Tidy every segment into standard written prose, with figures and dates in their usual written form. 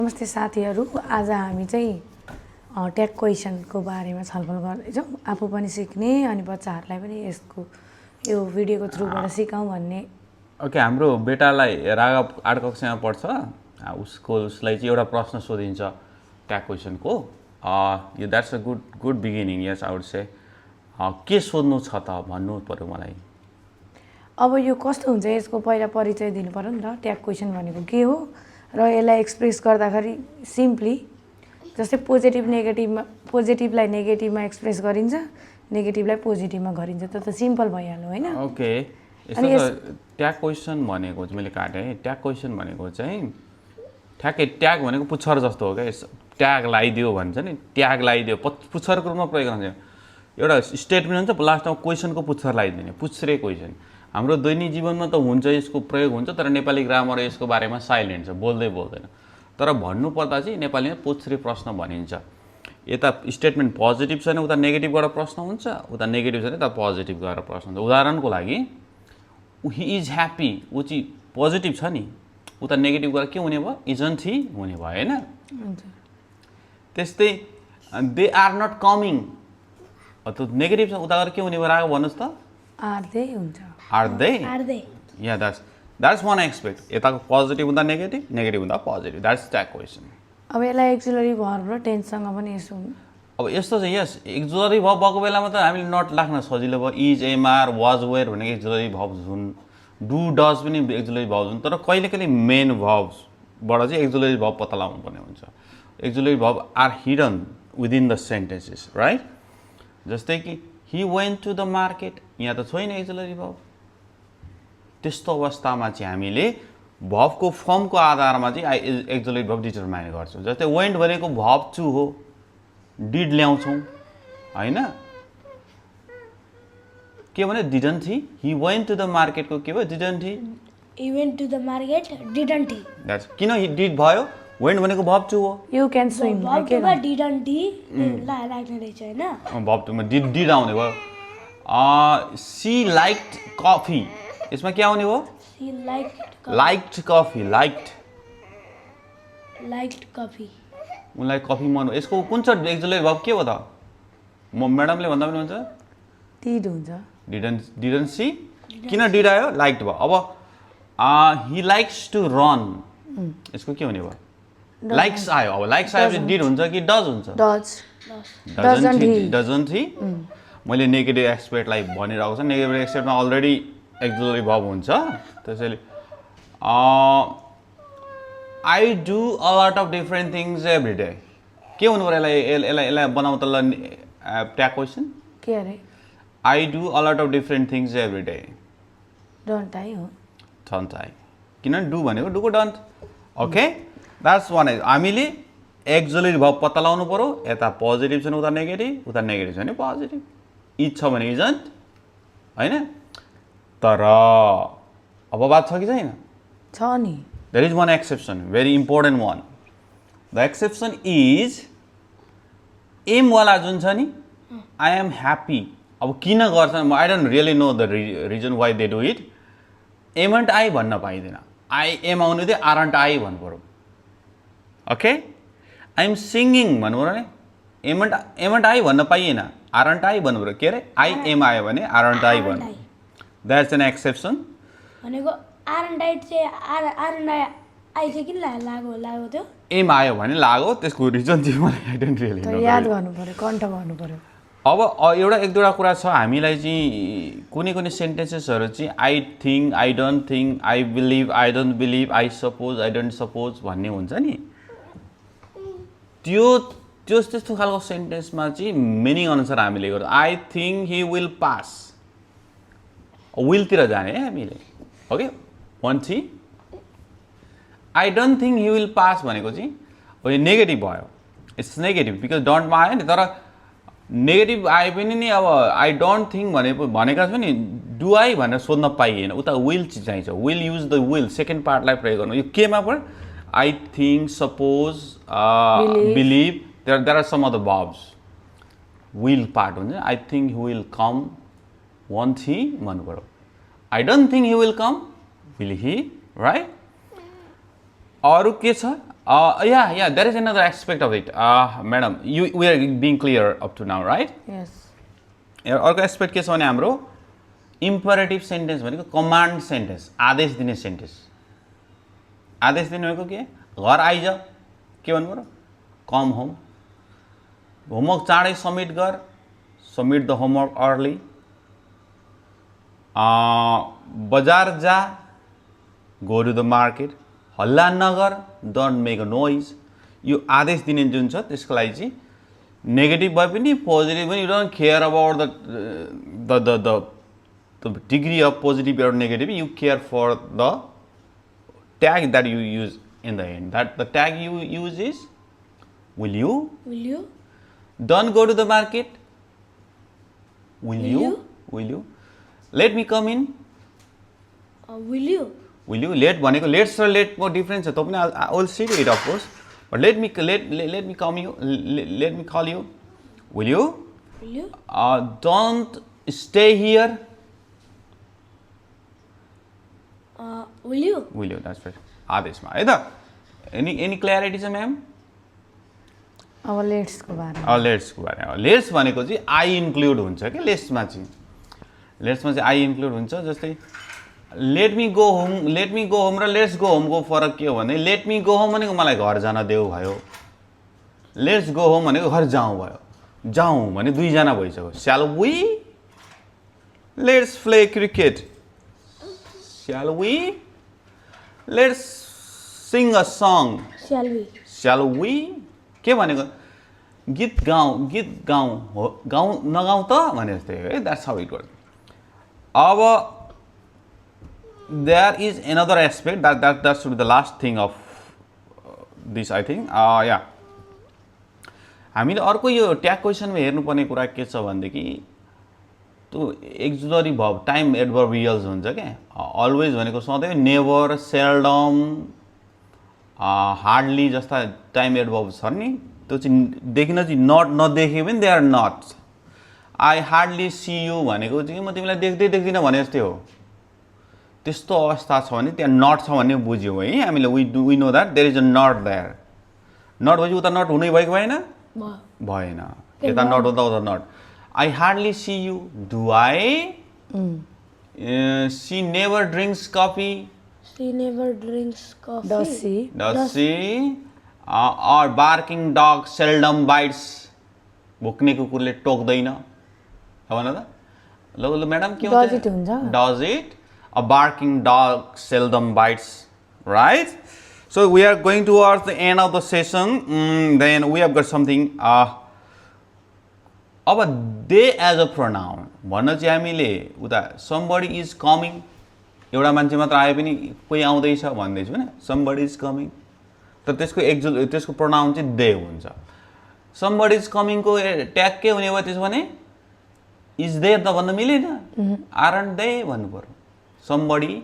नमस्ते साथीहरू, आज हामी चाहिँ ट्याग क्वेसनको बारेमा छलफल गर्दैछौँ। आफू पनि सिक्ने अनि बच्चाहरूलाई पनि यसको यो भिडियोको थ्रुबाट सिकाउँ भन्ने। ओके, हाम्रो बेटालाई रागा 8 कक्षामा पढ्छ। उसलाई चाहिँ एउटा प्रश्न सोधिन्छ ट्याग क्वेसनको। यो that's a good beginning. Yes, I would say के सोध्नु छ त भन्नु पर्यो मलाई। अब यो कस्तो हुन्छ, यसको पहिला परिचय दिनु पर्यो नि त। ट्याग क्वेसन भनेको के हो र यसलाई एक्सप्रेस गर्दाखेरि सिम्पली जस्तै पोजिटिभलाई नेगेटिभमा एक्सप्रेस गरिन्छ, नेगेटिभलाई पोजिटिभमा गरिन्छ। त्यो त सिम्पल भइहाल्यो होइन? ओके, यस्तो ट्याग क्वेसन भनेको चाहिँ मैले काटेँ। ट्याग क्वेसन भनेको चाहिँ ठ्याक्कै ट्याग भनेको पुच्छर जस्तो हो क्या। ट्याग लगाइदियो भन्छ नि, ट्याग लगाइदियो पुच्छरको रूपमा प्रयोग गर्छ। एउटा स्टेटमेन्ट हुन्छ, लास्टमा क्वेसनको पुच्छर लगाइदिने, पुच्छ्रे क्वेसन। हाम्रो दैनिक जीवनमा त हुन्छ, यसको प्रयोग हुन्छ, तर नेपाली ग्रामर यसको बारेमा साइलेन्ट छ, बोल्दैन। तर भन्नुपर्दा चाहिँ नेपालीमा पुच्छ्रे प्रश्न भनिन्छ। यता स्टेटमेन्ट पोजिटिभ छ भने उता नेगेटिभ गरेर प्रश्न हुन्छ, उता नेगेटिभ छ भने उता पोजिटिभ गरेर प्रश्न हुन्छ। उदाहरणको लागि हि इज ह्याप्पी, ऊ चाहिँ पोजिटिभ छ नि, उता नेगेटिभ गरेर के हुने भयो? इजन्ट हि हुने भयो होइन? त्यस्तै दे आर नट कमिङ, त्यो नेगेटिभ छ, उता गएर के हुने भयो? राग भन्नुहोस् त। आर दे हुन्छ। Are they? Yeah, that's one aspect. यताको पोजिटिभ हुँदा नेगेटिभ, नेगेटिभ हुँदा पोजिटिभ। That's tag question. अब यसलाई एक्सिलरी भर्ब र टेन्ससँग पनि यसो। अब यस्तो चाहिँ यस एक्सिलरी भर्ब भएको बेलामा त हामीले नट राख्न सजिलो भयो। इज, एमआर, वाज, वेयर भनेको एक्सिलरी भर्ब्स हुन्। डु, डज पनि एक्सिलरी भर्ब्स हुन्। तर कहिले कहिले मेन भर्ब्सबाट चाहिँ एक्सिलरी भर्ब पत्ता लगाउनु पर्ने हुन्छ। Auxiliary verb are hidden within the sentences, right? जस्तै कि he went to the market, यहाँ त छैन एक्सिलरी भर्ब। त्यस्तो अवस्थामा चाहिँ हामीले भर्बको फर्मको आधारमा चाहिँ एक्सिलरी भर्ब डिटरमाइन गर्छौँ। जस्तै वेन्ट भनेको भर्ब टु हो, डिड ल्याउँछौँ होइन? के भने didn't he went to the मार्केटको के भयो? Didn't he went to the market, didn't he. That's किन डिड भयो? वेन्ट भनेको भर्ब टु हो। यु क्यान स्विम भर्बमा डिडन्ट हि लाग्ने रहेछ होइन? भर्ब टुमा डिड आउने भयो। सी लाइक्ड कफी, यसमा के आउने भयो? She liked coffee, liked coffee. उनलाई कफी मन। यसको कुन छ एक्सिलरी भर्ब के हो त? म म्याडमले भन्दा पनि हुन्छ डिड हुन्छ। डिडन्ट सी, किन डिड आयो? लाइक्ड भयो। अब हि लाइक्स टु रन, यसको के हुने भयो? लाइक्स आयो। अब लाइक्स आयो भने डिड हुन्छ कि डज हुन्छ? Doesn't he. मैले नेगेटिभ एक्सपेक्टलाई भनिरहेको छु। नेगेटिभ एक्सपेक्टमा अलरेडी एक्सिलरी भर्ब हुन्छ। त्यसैले I do a lot of different things every day, के हुनु पऱ्यो? यसलाई बनाउँ त ल ट्याग क्वेसन। के अरे? I do a lot of different things every day. Don't I हो। डन्ट आई, किनभने डु भनेको डुको डन्ट। Okay, that's one. हामीले एक्सिलरी भर्ब पत्ता लगाउनु पऱ्यो। यता पोजिटिभ छ भने उता नेगेटिभ, उता नेगेटिभ छ भने पोजिटिभ। इज छ भने इजन्ट होइन? तर अब बात छ कि छैन? छ नि। There is one exception, very important one. The exception is एमवाला जुन छ नि, आई एम ह्याप्पी। अब किन गर्छ? I don't really know the reason why they do it. Amn't I भन्न पाइँदैन। आई एम आउनु थियो, आरन्ट आई भन्नु पऱ्यो। ओके, आई एम सिङ्गिङ भन्नु पऱ्यो नि, एमन्ट आई भन्न पाइएन, आरन्ट आई भन्नु पऱ्यो। के अरे? आई एम आयो भने आरन्ट आई भन्नु। That's an exception. भनेको आरन्ट आई चाहिँ किन लाग्यो त्यो? एम आयो भने लाग्यो, त्यसको रिजन चाहिँ मलाई आई डोन्ट रियली नो। याद गर्नु पर्यो, कन्ठ गर्नु पर्यो। अब एउटा एक दुईवटा कुरा छ हामीलाई चाहिँ कुनै सेन्टेन्सेसहरू चाहिँ I think, I don't think, I believe, I don't believe, I suppose, I don't suppose भन्ने हुन्छ नि। त्यस्तो खालको सेन्टेन्समा चाहिँ मिनिङ अनुसार हामीले गर्छौँ। I think he will pass, विलतिर जाने है हामीले। ओके, वान थी। I don't think he will pass भनेको चाहिँ नेगेटिभ भयो। इट्स नेगेटिभ बिकज डन्टमा आयो नि। तर नेगेटिभ आए पनि नि अब आई डोन्ट थिङ्क भनेका छ नि, डु आई भनेर सोध्न पाइएन। उता विल चाहिँ चाहिन्छ। Will use the will, second पार्टलाई प्रयोग गर्नु। यो केमा पऱ्यो? I think, suppose, believe, there are some other verbs. Will part हुन्छ। I think he will come, want he भन्नु पऱ्यो। I don't think he will come, will he, right? अरू के छ? Yeah, there is another aspect of it. Madam, we are being clear up to now, right? यस अर्को aspect के छ भने हाम्रो इम्परेटिभ सेन्टेन्स भनेको कमान्ड सेन्टेन्स, आदेश दिने सेन्टेन्स। आदेश दिने भनेको के? घर आइज, के भन्नु पर्यो? Come home. होमवर्क चाँडै सब्मिट गर, सबमिट द होमवर्क अर्ली। बजार जा, गो टु द मार्केट। हल्ला नगर, डोन्ट मेक अ नोइज। यो आदेश दिने जुन छ त्यसको लागि चाहिँ नेगेटिभ भए पनि पोजिटिभ पनि, you don't care about the degree of positive or negative, you care for the tag that you use in the end. That the tag you use is will you? Will you? Don't go to the market. Will you? you? Will you? Let me come in. Will you? Will you? Let भनेको let's र let को difference छ, तपाईले I will see it of course. But let me come you. Let me call you. Will you? Will you? Don't stay here. Will you? Will you? That's right. आदेशमा है त। Any clarity छ ma'am? अब लेट्सको बारेमा लेट्सको बारेमा। Let's भनेको चाहिँ I include हुन्छ क्या लेट्समा चाहिँ। लेट्समा चाहिँ आई इन्क्लुड हुन्छ। जस्तै लेट मी गो होम र लेट्स गो होमको फरक के हो भने लेट मी गो होम भनेको मलाई घर जान देऊ भयो, लेट्स गो होम भनेको घर जाउँ भयो। जाउँ भने दुईजना भइसक्यो। Shall we? Let's play cricket. Shall we? Let's sing a song. Shall we? Shall we? के भनेको? गीत गाउँ हो, गाउँ नगाउँ त भने जस्तै हो है। That's how it work. अब there is another aspect that should be the last thing of this I think. Yeah, हामीले अर्को यो ट्याग क्वेसनमा हेर्नुपर्ने कुरा के छ भनेदेखि त्यो एक्जुलरी भर्ब टाइम एडभर्बियल्स हुन्छ क्या। अलवेज भनेको सधैँ, नेभर, सेल्डम, हार्डली जस्ता टाइम एडभर्ब छ नि, त्यो चाहिँ देखिन चाहिँ नट नदेखे पनि they are not. I hardly see you भनेको चाहिँ म तिमीलाई देख्दै देख्दिनँ भने जस्तै हो। त्यस्तो अवस्था छ भने त्यहाँ नट छ भन्ने बुझ्यौँ है हामीले। We know that there is a not there. Not भएपछि उता नट हुनै भएको भएन? भएन। यता नट हुँदा उता not. I hardly see you. Do I? She never drinks coffee. She never drinks coffee. Does she or barking dog seldom bites. भुक्ने कुकुरले टोक्दैन भन त। ल म्याडम के Does it हुन्छ? Does it? A barking dog seldom bites, right? So we are going towards the end of the session. Then we have got something. अब they as a pronoun भन्न चाहिँ हामीले उता somebody is coming, एउटा मान्छे मात्र आए पनि कोही आउँदैछ भन्दैछु हैन, somebody is coming, तर त्यसको pronoun चाहिँ they हुन्छ। somebody is coming को ट्याग के हुने भयो त्यसो भने is there त भन्न मिलेन, aren't they भन्नु पर्यो। somebody,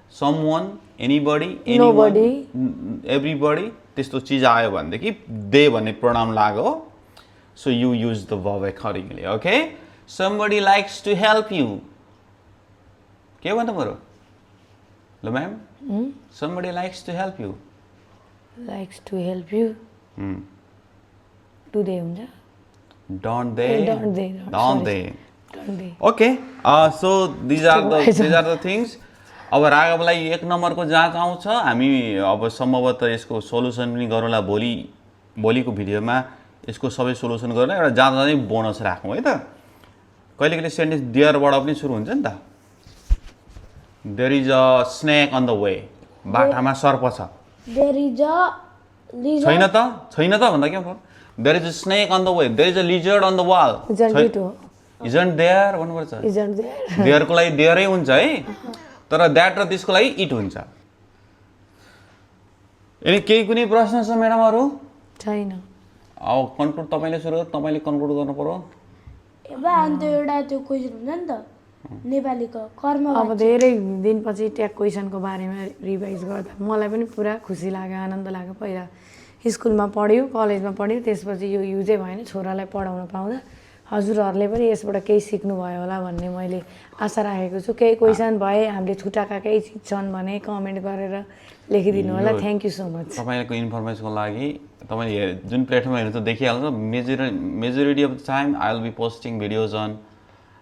someone, anybody, anyone, everybody त्यस्तो चीज आयो भनेदेखि they भन्ने pronoun लाग्यो। So you use the verb accordingly, okay? Somebody likes to help you. के भन्नु पर्यो ल ma'am? Somebody likes to help you. Likes to help you. Do they हुन्छ? Don't they? Don't they? Don't they? Don't they? Okay. So these are the things. अब राघवलाई 1 नम्बरको जाँच आउँछ। हामी अब सम्भवतः यसको सोलुसन पनि गरौँला भोलिको भिडियोमा। यसको सबै सोलुसन गर्न एउटा जाँदा चाहिँ बोनस राखौँ है त। कहिले कहिले सेन्टेन्स देयरबाट पनि सुरु हुन्छ नि त। There is a snake on the way. बाटामा सर्प छ। There is a lizard. छैन त भन्दा के हो? There is a snake on the way. There is a lizard on the wall. Isn't there भन्नुपर्छ। Isn't there? देयरको लागि देयरै हुन्छ है, तर द्याट र त्यसको लागि इट हुन्छ। अनि केही कुनै प्रश्न छ म्याडमहरु? छैन। अब कन्क्लुड तपाईले सुरु, तपाईले कन्क्लुड गर्नु पर्यो। एबा अन्त एउटा त्यो क्वेशन हुन्छ नि त नेपालीको कर्म। अब धेरै दिनपछि ट्याग क्वेसनको बारेमा रिभाइज गर्दा मलाई पनि पुरा खुसी लाग्यो, आनन्द लाग्यो। पहिला स्कुलमा पढ्यो, कलेजमा पढ्यो, त्यसपछि यो युजै भएन, छोरालाई पढाउन पाउँदा हजुरहरूले पनि यसबाट केही सिक्नुभयो होला भन्ने मैले आशा राखेको छु। केही क्वेसन भए हामीले छुटाएका केही चिज छन् भने कमेन्ट गरेर लेखिदिनु होला। Thank you so much. तपाईँको इन्फर्मेसनको लागि तपाईँले जुन प्लेटफर्ममा हेर्नु त देखिहाल्छ। Majority of the time I will be posting videos on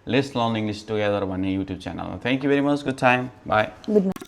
let's learn English together भन्ने युट्युब च्यानलमा। Thank you very much. Good time. Bye. Good night.